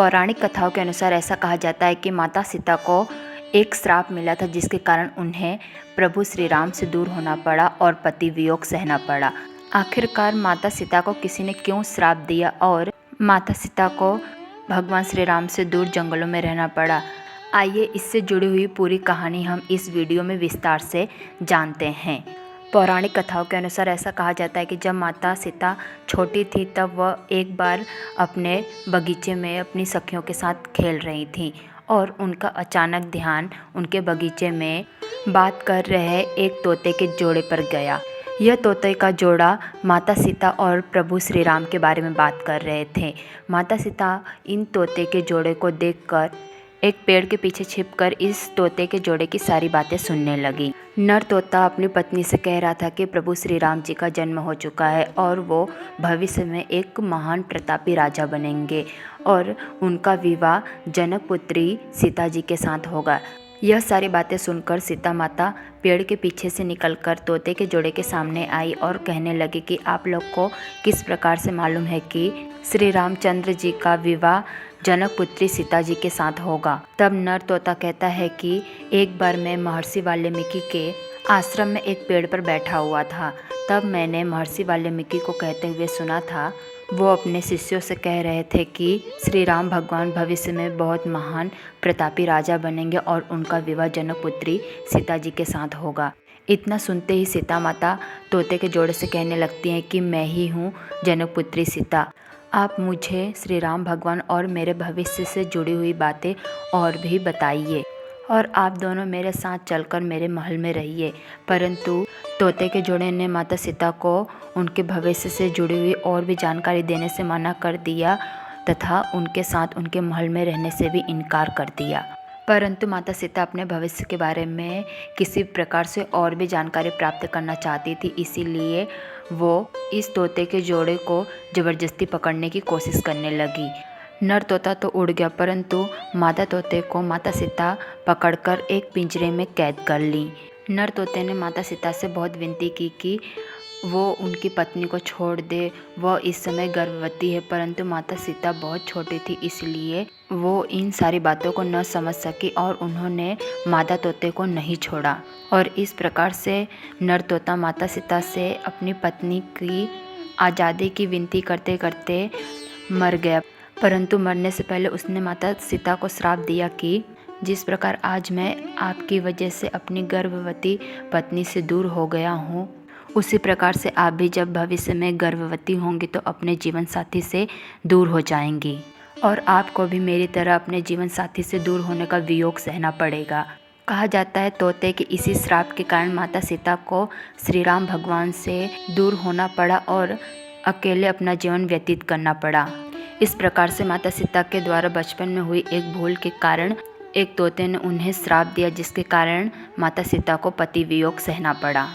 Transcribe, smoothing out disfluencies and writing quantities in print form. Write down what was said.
पौराणिक कथाओं के अनुसार ऐसा कहा जाता है कि माता सीता को एक श्राप मिला था, जिसके कारण उन्हें प्रभु श्री राम से दूर होना पड़ा और पति वियोग सहना पड़ा। आखिरकार माता सीता को किसी ने क्यों श्राप दिया और माता सीता को भगवान श्री राम से दूर जंगलों में रहना पड़ा? आइए इससे जुड़ी हुई पूरी कहानी हम इस वीडियो में विस्तार से जानते हैं। पौराणिक कथाओं के अनुसार ऐसा कहा जाता है कि जब माता सीता छोटी थी तब वह एक बार अपने बगीचे में अपनी सखियों के साथ खेल रही थीं और उनका अचानक ध्यान उनके बगीचे में बात कर रहे एक तोते के जोड़े पर गया। यह तोते का जोड़ा माता सीता और प्रभु श्री राम के बारे में बात कर रहे थे। माता सीता इन तोते के जोड़े को देखकर एक पेड़ के पीछे छिपकर इस तोते के जोड़े की सारी बातें सुनने लगी। नर तोता अपनी पत्नी से कह रहा था कि प्रभु श्री राम जी का जन्म हो चुका है और वो भविष्य में एक महान प्रतापी राजा बनेंगे और उनका विवाह जनक पुत्री सीता जी के साथ होगा। यह सारी बातें सुनकर सीता माता पेड़ के पीछे से निकलकर तोते के जोड़े के सामने आई और कहने लगी कि आप लोग को किस प्रकार से मालूम है कि श्री रामचंद्र जी का विवाह जनक पुत्री सीता जी के साथ होगा। तब नर तोता कहता है कि एक बार मैं महर्षि वाल्मीकि के आश्रम में एक पेड़ पर बैठा हुआ था। तब मैंने महर्षि वाल्मीकि को कहते हुए सुना था, वो अपने शिष्यों से कह रहे थे कि श्री राम भगवान भविष्य में बहुत महान प्रतापी राजा बनेंगे और उनका विवाह जनक पुत्री सीता जी के साथ होगा। इतना सुनते ही सीता माता तोते के जोड़े से कहने लगती हैं कि मैं ही हूँ जनक पुत्री सीता। आप मुझे श्री राम भगवान और मेरे भविष्य से जुड़ी हुई बातें और भी बताइए और आप दोनों मेरे साथ चलकर मेरे महल में रहिए। परंतु तोते के जोड़े ने माता सीता को उनके भविष्य से जुड़ी हुई और भी जानकारी देने से मना कर दिया तथा उनके साथ उनके महल में रहने से भी इनकार कर दिया। परंतु माता सीता अपने भविष्य के बारे में किसी प्रकार से और भी जानकारी प्राप्त करना चाहती थी, इसीलिए वो इस तोते के जोड़े को ज़बरदस्ती पकड़ने की कोशिश करने लगी। नर तोता तो उड़ गया, परंतु मादा तोते को माता सीता पकड़कर एक पिंजरे में कैद कर ली। नर तोते ने माता सीता से बहुत विनती की कि वो उनकी पत्नी को छोड़ दे, वह इस समय गर्भवती है। परंतु माता सीता बहुत छोटी थी, इसलिए वो इन सारी बातों को न समझ सकी और उन्होंने मादा तोते को नहीं छोड़ा। और इस प्रकार से नर तोता माता सीता से अपनी पत्नी की आज़ादी की विनती करते करते मर गया। परंतु मरने से पहले उसने माता सीता को श्राप दिया कि जिस प्रकार आज मैं आपकी वजह से अपनी गर्भवती पत्नी से दूर हो गया हूँ, उसी प्रकार से आप भी जब भविष्य में गर्भवती होंगी तो अपने जीवन साथी से दूर हो जाएंगी और आपको भी मेरी तरह अपने जीवन साथी से दूर होने का वियोग सहना पड़ेगा। कहा जाता है तोते के इसी श्राप के कारण माता सीता को श्री राम भगवान से दूर होना पड़ा और अकेले अपना जीवन व्यतीत करना पड़ा। इस प्रकार से माता सीता के द्वारा बचपन में हुई एक भूल के कारण एक तोते ने उन्हें श्राप दिया, जिसके कारण माता सीता को पति वियोग सहना पड़ा।